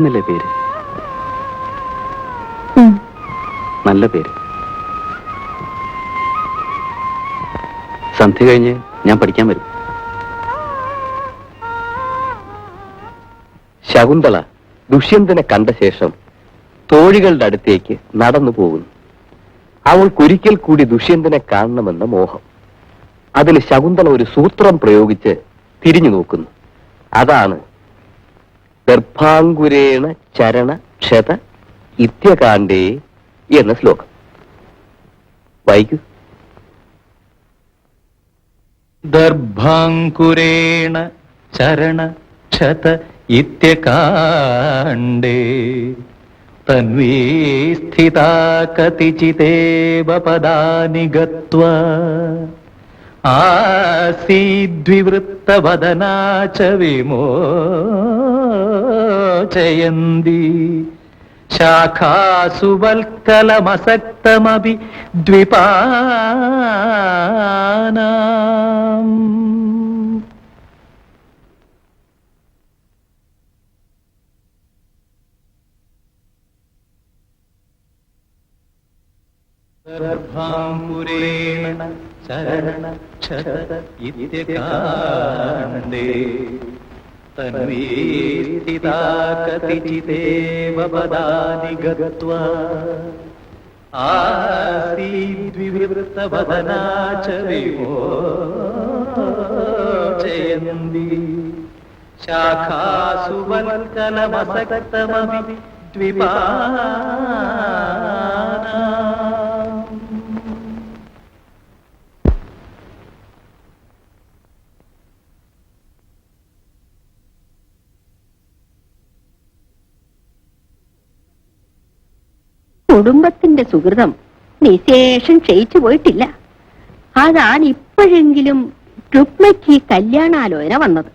എന്നല്ലേ പേര്? നല്ല പേര്. സന്ധ്യ കഴിഞ്ഞ് ഞാൻ പഠിക്കാൻ വരും. ശകുന്തള ദുഷ്യന്തനെ കണ്ട ശേഷം തോഴികളുടെ അടുത്തേക്ക് നടന്നു പോകുന്നു. അവൾക്കൊരിക്കൽ കൂടി ദുഷ്യന്തനെ കാണണമെന്ന മോഹം. അതിന് ശകുന്തള ഒരു സൂത്രം പ്രയോഗിച്ച് തിരിഞ്ഞു നോക്കുന്നു. അതാണ് ഗർഭാങ്കുരേണ ചരണ ക്ഷത ഇത്യകാണ്ഡേ എന്ന ശ്ലോകം. വായിക്കൂ. ഗർഭാങ്കുരേണ ചരണ ക്ഷത ഇത്യകാണ്ഡേ തന്വീ സ്ഥിതാ കതിചിദേവ പദാനി ഗത്വാ ആസീദ്വിവൃത്തവദനാ ച വിമോചയന്തി ശാഖാസു വൽക്കലമസക്തമപി ദ്വിപാനാം. ഗർഭാങ്കുരേണ ചരണ ക്ഷത ഇത്യകാണ്ഡേ തന്വീ സ്ഥിതാ കതിചിദേവ പദാനി ഗത്വാ ആസീദ്വിവൃത്തവദനാ ച വിമോചയന്തി ശാഖാസു വൽക്കലമസക്തമപി ദ്വിപാനാം. കുടുംബത്തിന്റെ സുഹൃതം നിശേഷം ക്ഷയിച്ചു പോയിട്ടില്ല. അതാണ് ഇപ്പോഴെങ്കിലും രുക്മയ്ക്ക് കല്യാണാലോചന വന്നത്.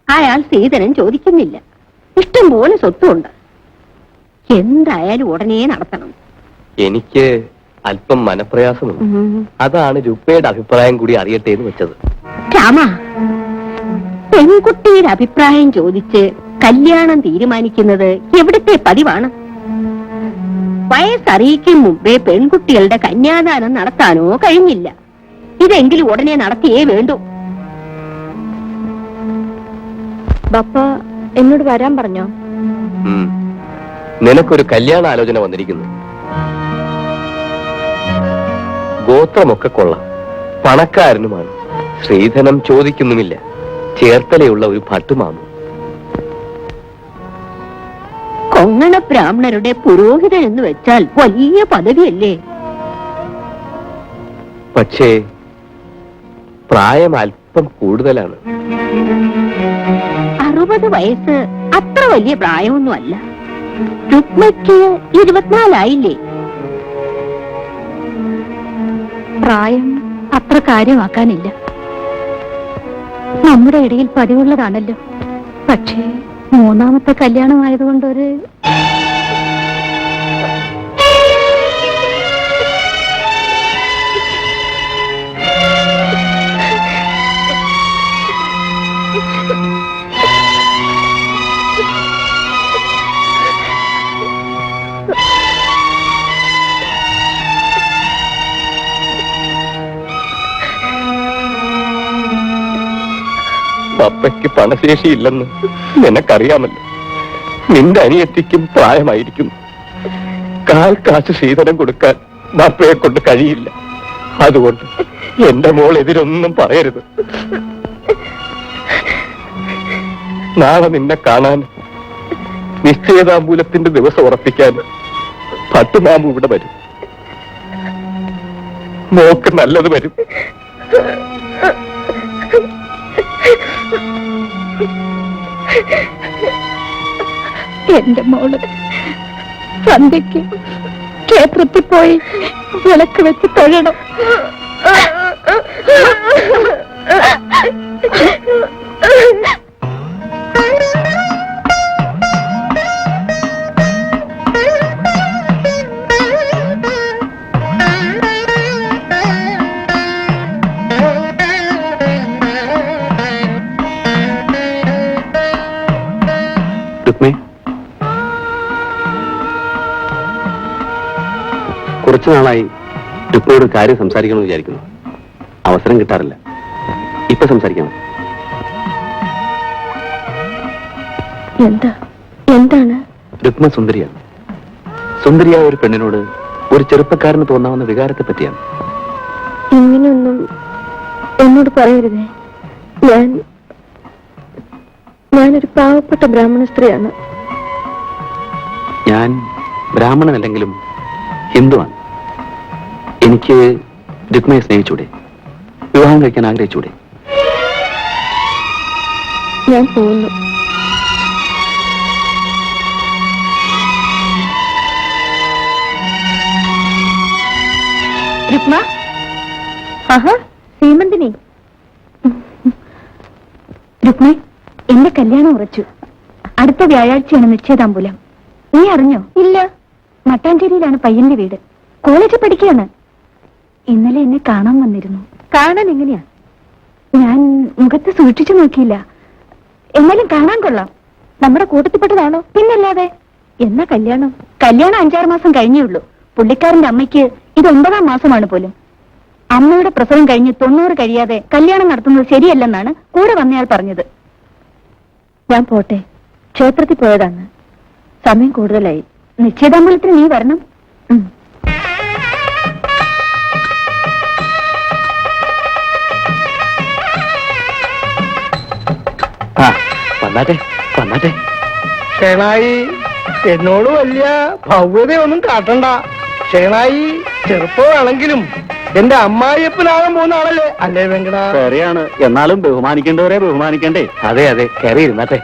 അയാൾ സീതനം ചോദിക്കുന്നില്ല. ഇഷ്ടം പോലെ സ്വത്തുണ്ട്. എന്തായാലും ഉടനെ നടത്തണം. എനിക്ക് അല്പം മനപ്രയാസമുണ്ട്. അതാണ് രുക്മയുടെ അഭിപ്രായം കൂടി അറിയട്ടെ എന്ന് വെച്ചത്. രാമ, പെൺകുട്ടിയുടെ അഭിപ്രായം ചോദിച്ച് കല്യാണം തീരുമാനിക്കുന്നത് എവിടുത്തെ പതിവാണ്? വയസ്സറിയിക്കും മുമ്പേ പെൺകുട്ടികളുടെ കന്യാദാനം നടത്താനോ കഴിഞ്ഞില്ല. ഇതെങ്കിലും ഉടനെ നടത്തിയേ വേണ്ടൂ. ബപ്പ എന്നോട് വരാൻ പറഞ്ഞോ? നിനക്കൊരു കല്യാണ ആലോചന വന്നിരിക്കുന്നു. ഗോത്രമൊക്കെ കൊള്ളാം, പണക്കാരനുമാണ്, സ്ത്രീധനം ചോദിക്കുന്നുമില്ല, ചേർത്തലയുള്ള ഒരു ഭട്ടുമാമു. കൊങ്ങണ ബ്രാഹ്മണരുടെ പുരോഹിതൻ എന്ന് വെച്ചാൽ വലിയ പദവിയല്ലേ? പക്ഷേ പ്രായം അല്പം കൂടുതലാണ്. 60 വയസ്സ് അത്ര വലിയ പ്രായമൊന്നും അല്ല. രുക്മയ്ക്ക് 24 ആയില്ലേ? പ്രായം അത്ര കാര്യമാക്കാനില്ല. നമ്മുടെ ഇടയിൽ പതിവുള്ളതാണല്ലോ. പക്ഷേ 3ാമത്തെ കല്യാണമായതുകൊണ്ടൊരു പപ്പയ്ക്ക് പണശേഷിയില്ലെന്ന് നിനക്കറിയാമല്ലോ. നിന്റെ അനിയത്തിക്കും പ്രായമായിരിക്കുന്നു. കാൽ കാശ് ശീതനം കൊടുക്കാൻ ബാപ്പയെ കൊണ്ട് കഴിയില്ല. അതുകൊണ്ട് എന്റെ മോൾ എതിരൊന്നും പറയരുത്. നാളെ നിന്നെ കാണാൻ, നിശ്ചയതാമ്പൂലത്തിന്റെ ദിവസം ഉറപ്പിക്കാൻ ഭട്ടുമാമു ഇവിടെ വരും. മോക്ക് നല്ലത് വരും. എന്റെ മോള് സന്ധ്യയ്ക്ക് ക്ഷേത്രത്തിൽ പോയി വിളക്ക് വെച്ച് തൊഴണം. രുക്മേ, കുറച്ചു നാളായി രുക്മിണിയോട് ഒരു കാര്യം സംസാരിക്കണമെന്ന് വിചാരിക്കുന്നു. അവസരം കിട്ടാറില്ല. ഇപ്പൊ സംസാരിക്കണം. എന്താണ്? രുക്മ സുന്ദരിയാണ്. സുന്ദരിയായ ഒരു പെണ്ണിനോട് ഒരു ചെറുപ്പക്കാരന് തോന്നാവുന്ന വികാരത്തെ പറ്റിയാണ്. ഇങ്ങനെയൊന്നും എന്നോട് പറയരുതേ. ഞാനൊരു പാവപ്പെട്ട ബ്രാഹ്മണ സ്ത്രീയാണ്. ഞാൻ ബ്രാഹ്മണനല്ലെങ്കിലും ഹിന്ദുവാണ്. എനിക്ക് രുക്മയെ സ്നേഹിച്ചൂടെ? വിവാഹം കഴിക്കാൻ ആഗ്രഹിച്ചൂടെ? ഞാൻ പോകുന്നു. രുക്മ, ആഹാ സീമന്തിനി. രുക്മേ, എന്റെ കല്യാണം ഉറച്ചു. അടുത്ത വ്യാഴാഴ്ചയാണ് നിശ്ചയതാമ്പൂലം. നീ അറിഞ്ഞോ? ഇല്ല. മട്ടാഞ്ചേരിയിലാണ് പയ്യന്റെ വീട്. കോളേജിൽ പഠിക്കുകയാണ്. ഇന്നലെ എന്നെ കാണാൻ വന്നിരുന്നു. കാണാൻ എങ്ങനെയാ? ഞാൻ മുഖത്ത് സൂക്ഷിച്ചു നോക്കിയില്ല. എന്നാലും കാണാൻ കൊള്ളാം. നമ്മുടെ കൂട്ടത്തിൽപ്പെട്ടതാണോ? പിന്നല്ലാതെ. എന്നാ കല്യാണം? കല്യാണം 5-6 മാസം കഴിഞ്ഞേ ഉള്ളൂ. പുള്ളിക്കാരന്റെ അമ്മയ്ക്ക് ഇത് 9ാം മാസമാണ് പോലും. അമ്മയുടെ പ്രസവം കഴിഞ്ഞ് 90 കഴിയാതെ കല്യാണം നടത്തുന്നത് ശരിയല്ലെന്നാണ് കൂടെ വന്നയാൾ പറഞ്ഞത്. ഞാൻ പോട്ടെ. ക്ഷേത്രത്തിൽ പോയതാണ്. സമയം കൂടുതലായി. നിശ്ചയദാമ്പലത്തിന് നീ വരണം. വന്നാട്ടെ വന്നാട്ടെ. ഷേണായി, എന്നോട് വലിയ ഭവ്യതയൊന്നും കാട്ടണ്ട. ഷേണായി ചെറുപ്പമാണെങ്കിലും എന്റെ അമ്മായിയപ്പനാകാൻ പോകുന്ന ആളല്ലേ? അല്ലേ വെങ്കട? ശരിയാണ്. എന്നാലും ബഹുമാനിക്കേണ്ടവരെ ബഹുമാനിക്കണ്ടേ? അതെ അതെ, കയറി ഇരുന്നാട്ടെ.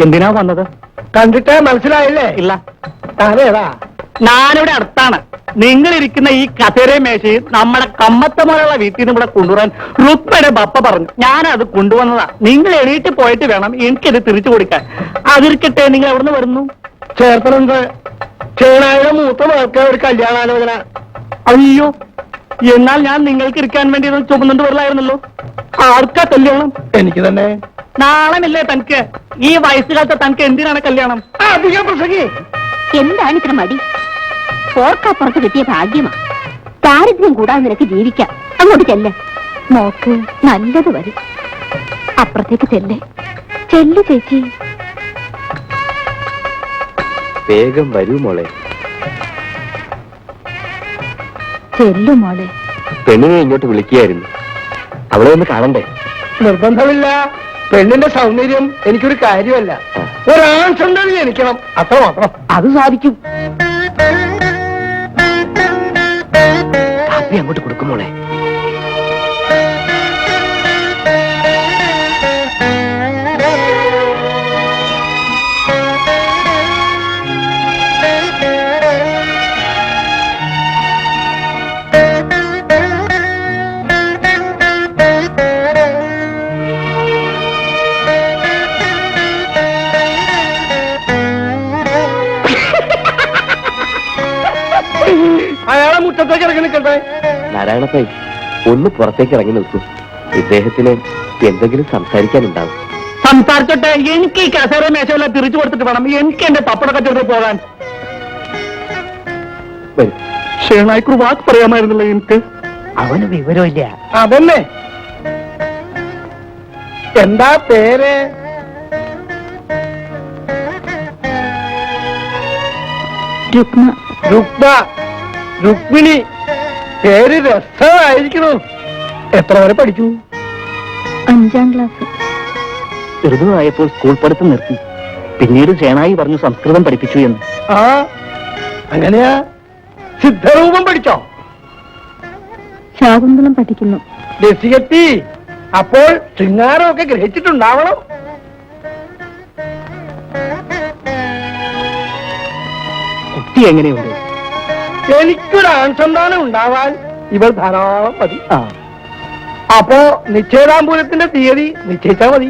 എന്തിനാ വന്നത്? കണ്ടിട്ട് മനസ്സിലായില്ലേ? ഇല്ല. അതേതാ? ഞാനിവിടെ അടുത്താണ്. നിങ്ങൾ ഇരിക്കുന്ന ഈ കസേരയും മേശയും നമ്മുടെ കമ്മത്തമുള്ള വീട്ടിൽ നിന്ന് ഇവിടെ കൊണ്ടുവരാൻ രുക്മയുടെ ബപ്പ പറഞ്ഞു. ഞാനത് കൊണ്ടുവന്നതാ. നിങ്ങൾ എണീറ്റ് പോയിട്ട് വേണം എനിക്കിത് തിരിച്ചു കൊടുക്കാൻ. അതിരിക്കട്ടെ, നിങ്ങൾ എവിടുന്ന് വരുന്നു? ചേർത്തലുണ്ട്. ഷേണായിയുടെ മൂത്ത മകൾക്ക് ഒരു കല്യാണാലോചന. അയ്യോ, എന്നാൽ ഞാൻ നിങ്ങൾക്ക് ഇരിക്കാൻ വേണ്ടി ഇത് ചുമന്നുകൊണ്ട് വരില്ലായിരുന്നല്ലോ. ആർക്കാ കല്യാണം? എനിക്ക് തന്നെ. നാളമില്ലേ തനിക്ക്? ഈ വയസ്സുകാലത്ത് തനിക്ക് എന്തിനാണ് കല്യാണം? അധികം പ്രസംഗി. എന്താണ് ഇത്ര മടി? ഓർക്കപ്പുറത്ത് കിട്ടിയ ഭാഗ്യമാ. ദാരിദ്ര്യം കൂടാതെ നിനക്ക് ജീവിക്കാം. അങ്ങോട്ട് ചെല്ല്. മോക്ക് നല്ലത് വരും. അപ്പുറത്തേക്ക് ചെല്ല്. ചെല്ലു ചേച്ചി. വേഗം വരൂ മോളെ. ചെല്ലു മോളെ. പെണ്ണിനെ ഇങ്ങോട്ട് വിളിക്കുകയായിരുന്നു. അവളെ ഒന്ന് കാണണ്ടേ? നിർബന്ധമില്ല. പെണ്ണിന്റെ സൗന്ദര്യം എനിക്കൊരു കാര്യമല്ല. ഒരാൺ സുന്ദരി ജനിക്കണം, അത്രമാത്രം. അത് സാധിക്കും. കാപ്പി അങ്ങോട്ട് കൊടുക്കും മോളെ. അയാളെ മുറ്റത്തേക്ക് ഇറങ്ങി നിൽക്കട്ടെ. നാരായണപ്പായി, ഒന്ന് പുറത്തേക്ക് ഇറങ്ങി നിൽക്കൂ. ഇദ്ദേഹത്തിന് എന്തെങ്കിലും സംസാരിക്കാനുണ്ടാവും. സംസാരിച്ചോട്ടെ. എനിക്ക് ഈ കസേര മേശയെല്ലാം തിരിച്ചു കൊടുത്തിട്ട് വേണം എനിക്ക് എന്റെ പപ്പട കച്ചവടത്തിൽ പോകാൻ. വരൂ. ഷേണായിക്കൊരു വാക്ക് പറയാമായിരുന്നല്ലോ എനിക്ക്. അവന് വിവരമില്ല. അതന്നെ. എന്താ പേര്? രുക്മ. രുക്മ. രുക്മിണി. പേര് രസമായിരിക്കണു. എത്ര വരെ പഠിച്ചു? 5ാം ക്ലാസ്. ചെറുതായപ്പോൾ സ്കൂൾ പഠിത്തം നിർത്തി. പിന്നീട് ഷേണായി പറഞ്ഞു സംസ്കൃതം പഠിപ്പിച്ചു എന്ന്. ആ, അങ്ങനെയാ? സിദ്ധരൂപം പഠിച്ചോ? ശാകുന്തളം പഠിക്കുന്നു. രസികത്തി. അപ്പോൾ ശൃംഗാരമൊക്കെ ഗ്രഹിച്ചിട്ടുണ്ടാവണം. കുട്ടി എങ്ങനെയുണ്ട്? എനിക്കൊരു ആൺസന്താനം ഉണ്ടാവാൻ ഇവർ ധാരാളം മതി. അപ്പോ നിശ്ചയദാമ്പൂലത്തിന്റെ തീയതി നിശ്ചയിച്ചാൽ മതി.